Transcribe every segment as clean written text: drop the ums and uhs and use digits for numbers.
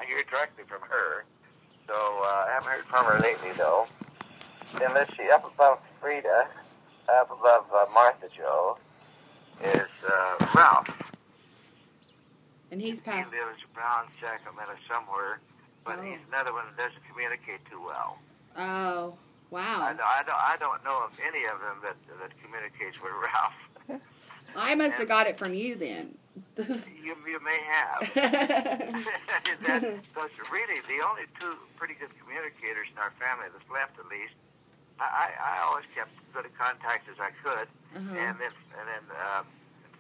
hear directly from her. So I haven't heard from her lately, though. Then let's see, up above Frida, up above Martha Joe, is Ralph. And he's passed. He lives around Sacramento somewhere, but he's another one that doesn't communicate too well. Oh, wow. I don't know of any of them that communicates with Ralph. I must have got it from you then. You may have. Because really, the only two pretty good communicators in our family that's left, at least, I always kept as good a contact as I could, and then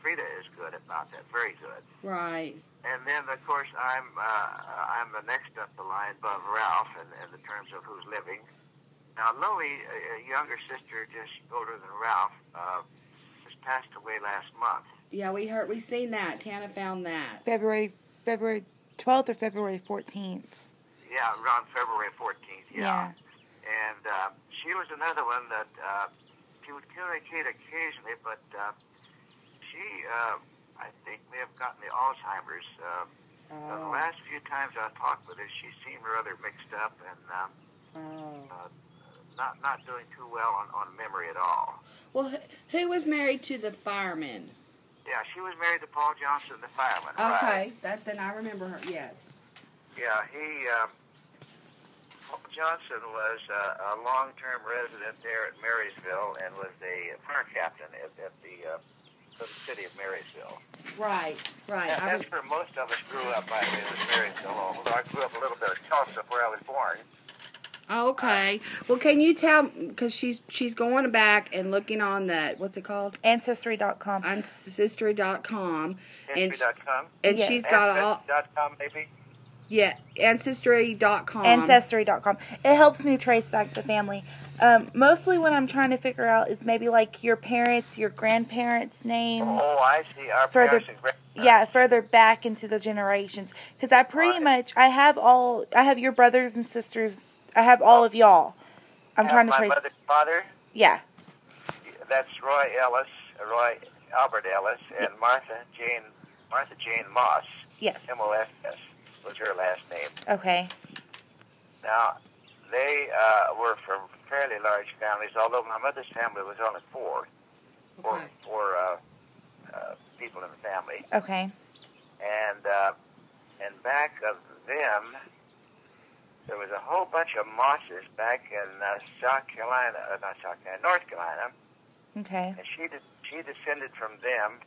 Frida is good about that, very good. Right. And then, of course, I'm the next up the line above Ralph in the terms of who's living. Now, Louie, a younger sister, just older than Ralph, just passed away last month. Yeah, we seen that. Tana found that. February 12th or February 14th. Yeah, around February 14th. Yeah. And she was another one that she would communicate occasionally, but she, I think, may have gotten the Alzheimer's. The last few times I talked with her, she seemed rather mixed up and not doing too well on memory at all. Well, who was married to the fireman? Yeah, she was married to Paul Johnson, the fireman. Okay, right? then I remember her. Yes. Yeah, Paul Johnson was a long-term resident there at Marysville and was a fire captain at the city of Marysville. Right. And that's where most of us grew up, by the way, was Marysville. Although I grew up a little bit of Tulsa, where I was born. Okay. Well, can you tell, because she's going back and looking on that, what's it called? Ancestry.com. Ancestry.com. Ancestry.com? And she's got all... Ancestry.com, maybe? Yeah, Ancestry.com. Ancestry.com. It helps me trace back the family. Mostly what I'm trying to figure out is maybe like your parents, your grandparents' names. Oh, I see. Our parents and grandparents. Yeah, further back into the generations. Because I pretty much, I have your brothers and sisters. I have all of y'all. I'm trying to trace. My mother's father? Yeah. That's Roy Albert Ellis, and Martha Jane Moss. Yes. M-O-S-S was her last name. Okay. Now, they were from fairly large families, although my mother's family was only four people in the family. Okay. And back of them, there was a whole bunch of Mosses back in North Carolina. Okay. And she descended from them.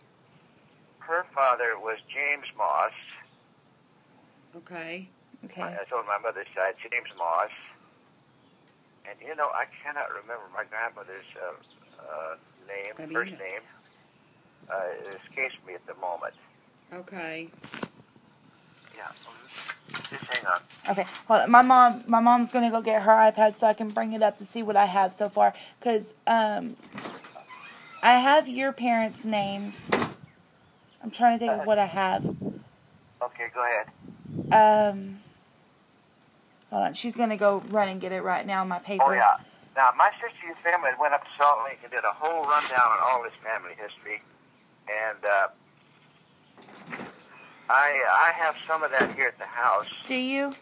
Her father was James Moss. Okay. That's on my mother's side, James Moss. And, I cannot remember my grandmother's name, first name. It escapes me at the moment. Okay. Yeah. Just hang on. Okay. Well, my mom's gonna go get her iPad so I can bring it up to see what I have so far. Cause I have your parents' names. I'm trying to think of what I have. Okay, go ahead. Hold on. She's gonna go run and get it right now in my paper. Oh yeah. Now my sister's family went up to Salt Lake and did a whole rundown on all this family history, and I have some of that here at the house. Do you?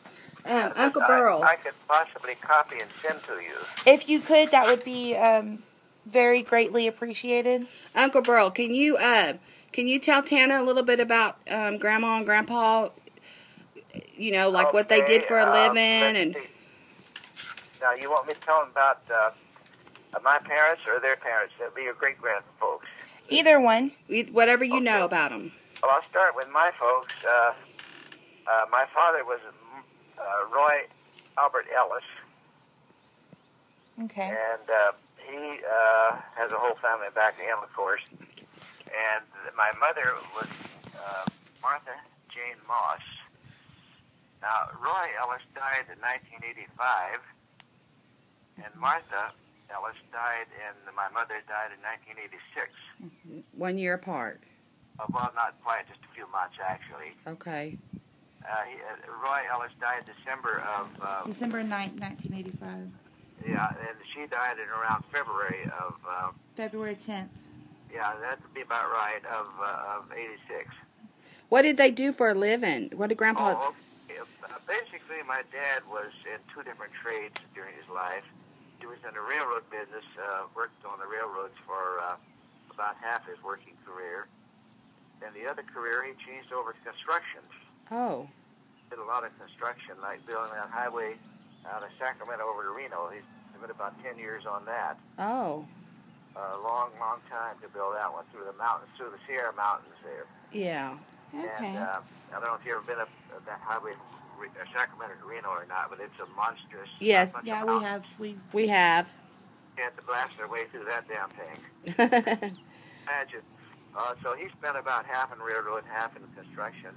Uncle Burl. I could possibly copy and send to you. If you could, that would be very greatly appreciated. Uncle Burl, can you tell Tana a little bit about Grandma and Grandpa? Like what they did for a living and. Now, you want me to tell them about my parents or their parents? That'd be your great-grand folks. Either one. Whatever you know about them. Well, I'll start with my folks. My father was Roy Albert Ellis. Okay. And he has a whole family back to him, of course. And my mother was Martha Jane Moss. Now, Roy Ellis died in 1985, and Martha Ellis my mother died in 1986. 1 year apart. Well, not quite, just a few months, actually. Okay. Roy Ellis died December 9th, 1985. Yeah, and she died in around February of... February 10th. Yeah, that would be about right, of 86. What did they do for a living? What did Grandpa... basically, my dad was in two different trades during his life. He was in the railroad business, worked on the railroads for about half his working career. And the other career, he changed over to construction. Oh. Did a lot of construction, like building that highway out of Sacramento over to Reno. He's been about 10 years on that. Oh. A long, long time to build that one through the mountains, through the Sierra Mountains there. Yeah. Okay. And I don't know if you've ever been up that highway from Sacramento to Reno or not, but it's a monstrous. Yes. Yeah, we have. We have. We had to blast our way through that damn thing. Imagine. So he spent about half in railroad, half in construction.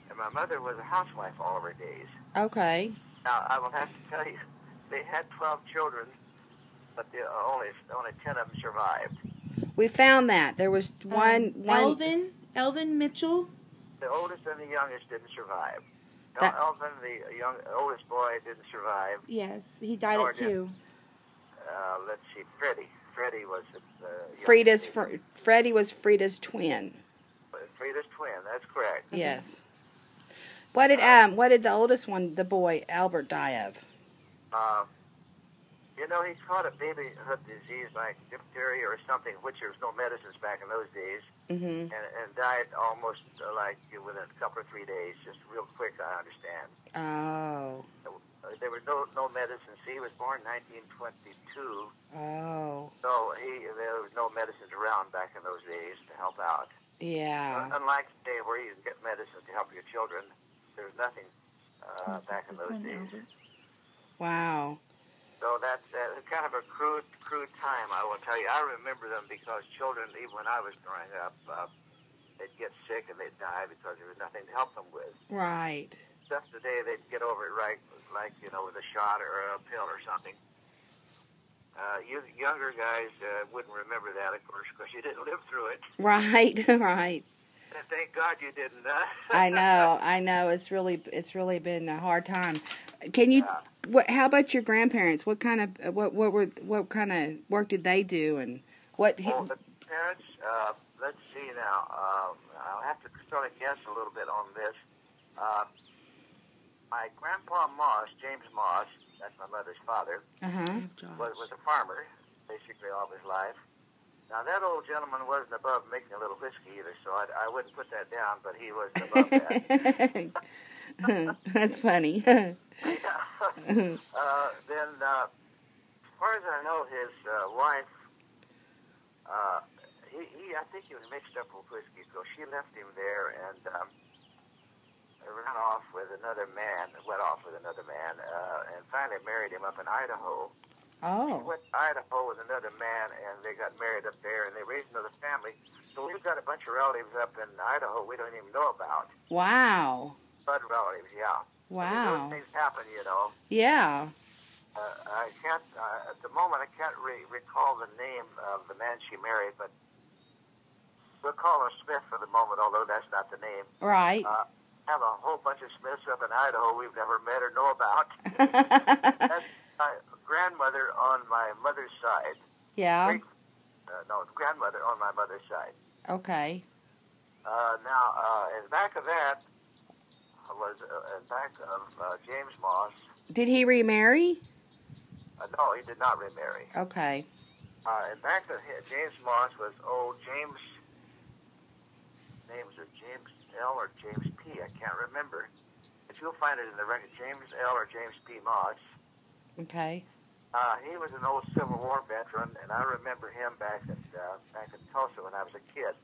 And my mother was a housewife all of her days. Okay. Now, I will have to tell you, they had 12 children, but only 10 of them survived. We found that. There was one... Elvin Mitchell? The oldest and the youngest didn't survive. That- Elvin, the oldest boy, didn't survive. Yes, he died Nor at 2. Let's see, Freddie. Freddie was Freddie was Frida's twin. Frida's twin, that's correct. Yes. What did the oldest one, the boy, Albert, die of? You know, he caught a babyhood disease like diphtheria or something, which there was no medicines back in those days, Mm-hmm. and died almost like within a couple or 3 days, just real quick, I understand. Oh. There were no medicines. He was born in 1922. Oh. So there was no medicines around back in those days to help out. Yeah. Unlike today where you can get medicines to help your children, there was nothing back in those days. Wow. So that's kind of a crude time, I will tell you. I remember them because children, even when I was growing up, they'd get sick and they'd die because there was nothing to help them with. Right. Just today they'd get over it right, like, you know, with a shot or a pill or something. You younger guys wouldn't remember that, of course, because you didn't live through it. Right, right. And thank God you didn't. I know. It's really been a hard time. Can you? How about your grandparents? What kind of work did they do, and what? Well, the parents. Let's see now. I'll have to sort of guess a little bit on this. My grandpa Moss, James Moss, that's my mother's father, was a farmer, basically all of his life. Now, that old gentleman wasn't above making a little whiskey either, so I wouldn't put that down, but he was above that. That's funny. Then, as far as I know, his wife, I think he was mixed up with whiskey, so she left him there and ran off with another man, and finally married him up in Idaho. Oh. She went to Idaho with another man, and they got married up there, and they raised another family. So we've got a bunch of relatives up in Idaho we don't even know about. Wow. Blood relatives, yeah. Wow. Those things happen, you know. Yeah. I can't, at the moment, I can't recall the name of the man she married, but we'll call her Smith for the moment, although that's not the name. Right. Have a whole bunch of Smiths up in Idaho we've never met or know about. That's my grandmother on my mother's side. Yeah. Grandmother on my mother's side. Okay. Now, in back of that was James Moss. Did he remarry? No, he did not remarry. Okay. In back of James Moss was old James. Names are James L. or James P. I can't remember. But you'll find it in the record, James L. or James P. Moss. Okay. He was an old Civil War veteran, and I remember him back in Tulsa when I was a kid.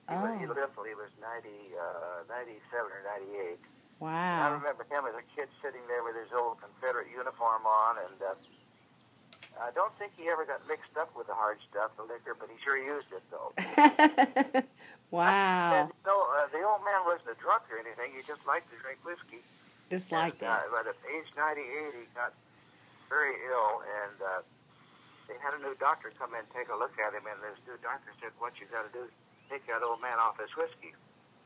He lived till he was 97 or 98. Wow. And I remember him as a kid sitting there with his old Confederate uniform on, and I don't think he ever got mixed up with the hard stuff, the liquor, but he sure used it, though. Wow. And, the old man wasn't a drunk or anything. He just liked to drink whiskey. Just like that. But at age 98, he got very ill, and they had a new doctor come in and take a look at him, and this new doctor said, what you got to do is take that old man off his whiskey.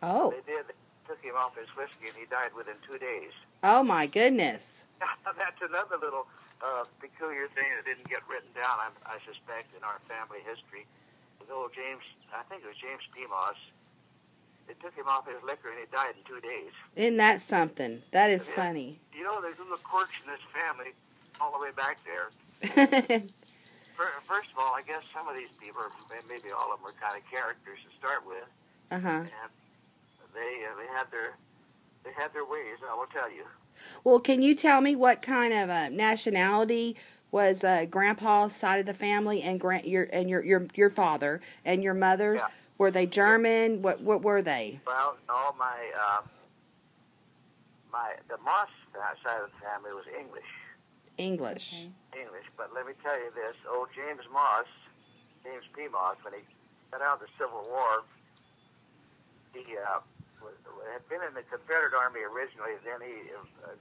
Oh. They did. They took him off his whiskey, and he died within 2 days. Oh, my goodness. That's another little peculiar thing that didn't get written down, I suspect, in our family history. With old James, I think it was James P. Moss, they took him off his liquor, and he died in 2 days. Isn't that something? That is funny. there's little quirks in this family all the way back there. First of all, I guess some of these people, maybe all of them, are kind of characters to start with. Uh-huh. And they had their ways, I will tell you. Well, can you tell me what kind of nationality was Grandpa's side of the family and your father and your mother's? Yeah. Were they German? What were they? Well, no, the Moss side of the family was English. English. Okay. English, but let me tell you this: old James P. Moss, when he got out of the Civil War, he had been in the Confederate Army originally. Then he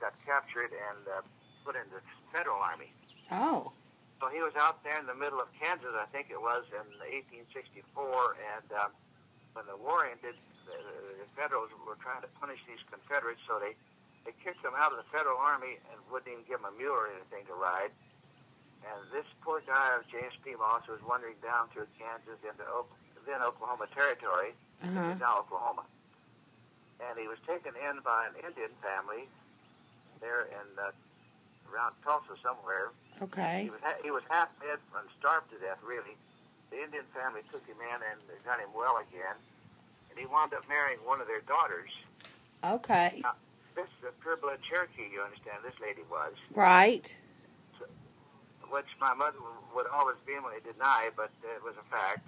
got captured and put in the Federal Army. Oh. So he was out there in the middle of Kansas, I think it was, in 1864, and when the war ended, the Federals were trying to punish these Confederates, so they kicked them out of the Federal Army and wouldn't even give them a mule or anything to ride. And this poor guy of James P. Moss was wandering down through Kansas into then Oklahoma Territory, which is now Oklahoma. And he was taken in by an Indian family there in around Tulsa somewhere. Okay. He was half dead and starved to death, really. The Indian family took him in and got him well again. And he wound up marrying one of their daughters. Okay. Now, this is a pure-blood Cherokee, you understand, this lady was. Right. So, which my mother would always vehemently deny, but it was a fact.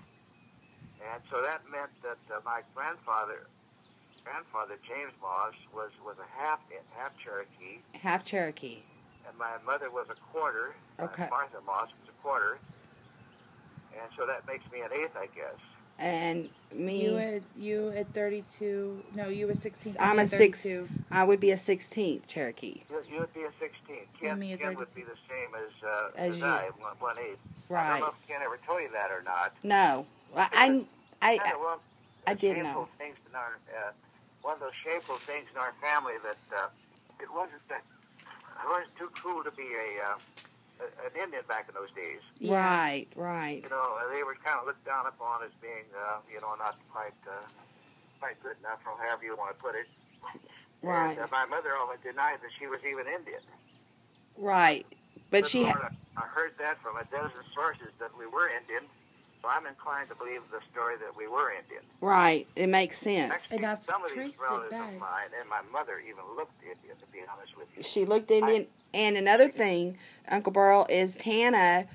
And so that meant that my grandfather, James Moss, was a half Cherokee. Half Cherokee. And my mother was a quarter. Okay. Martha Moss was a quarter. And so that makes me an eighth, I guess. And me. You at 32. No, you were 16. I'm a 6. I would be a 16th Cherokee. You would be a 16th. Ken would be the same as you. I, 1/8. Right. I don't know if Ken ever told you that or not. No. I did know. Things in our, one of those shameful things in our family that it wasn't too cool to be an Indian back in those days. Yeah. Right, right. You know, they were kind of looked down upon as being, not quite good enough, or however you want to put it. Right. And my mother always denied that she was even Indian. Right. But Good Lord, I heard that from a dozen sources that we were Indian, so I'm inclined to believe the story that we were Indian. Right. It makes sense. Actually, And some of these relatives of mine and my mother even looked Indian, to be honest with you. She looked Indian. And another thing, Uncle Burl, is Tana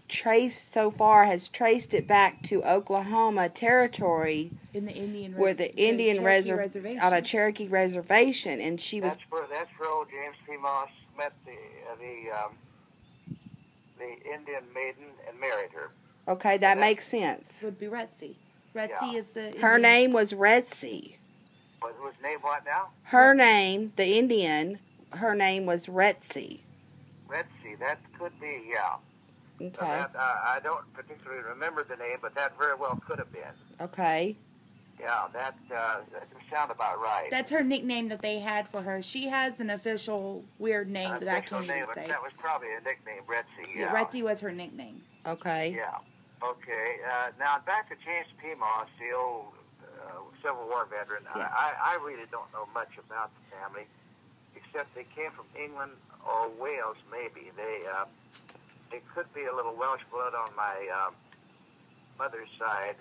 has traced it back to Oklahoma Territory. In the Indian where the Indian reservation. On a Cherokee reservation, and she was. That's where old James P. Moss met the Indian maiden and married her. Okay, that makes sense. Would be Retsy. Retsy is the. Her Indian. name was Retsy. Whose name what now? Her name, the Indian. Her name was Retsy. Retsy, that could be, yeah. Okay. So I don't particularly remember the name, but that very well could have been. Okay. Yeah, that sound about right. That's her nickname that they had for her. She has an official weird name that I can't even say. That was probably a nickname, Retsy. Yeah, Retsy was her nickname. Okay. Yeah. Okay. Now back to James P. Moss, the old Civil War veteran. Yeah. I really don't know much about the family, except they came from England or Wales, maybe. They could be a little Welsh blood on my mother's side,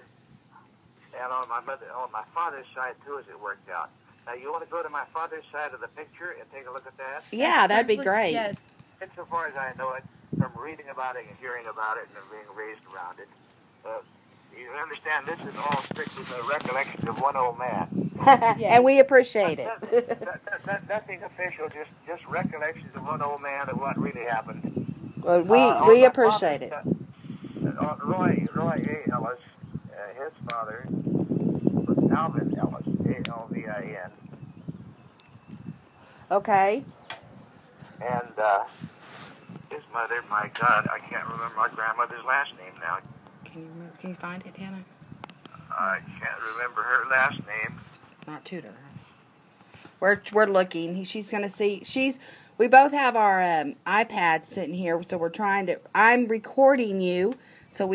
and on my father's side too, as it worked out. Now, you want to go to my father's side of the picture and take a look at that? Yeah, that'd be great. Yes. Insofar as I know it, from reading about it and hearing about it and being raised around it, you understand this is all strictly the recollections of one old man. And we appreciate it. Nothing official, just recollections of one old man of what really happened. Well, we appreciate it. Roy A. Ellis, his father was Alvin Ellis, A-L-V-I-N. Okay. And his mother, my God, I can't remember my grandmother's last name now. Can you find it, Tana? I can't remember her last name. Not Tudor. We're looking. She's gonna see. We both have our iPads sitting here, so we're trying to. I'm recording you, so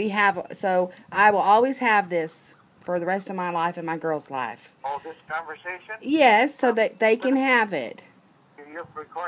I will always have this for the rest of my life and my girl's life. Oh, this conversation? Yes, so that they can have it. You're recording.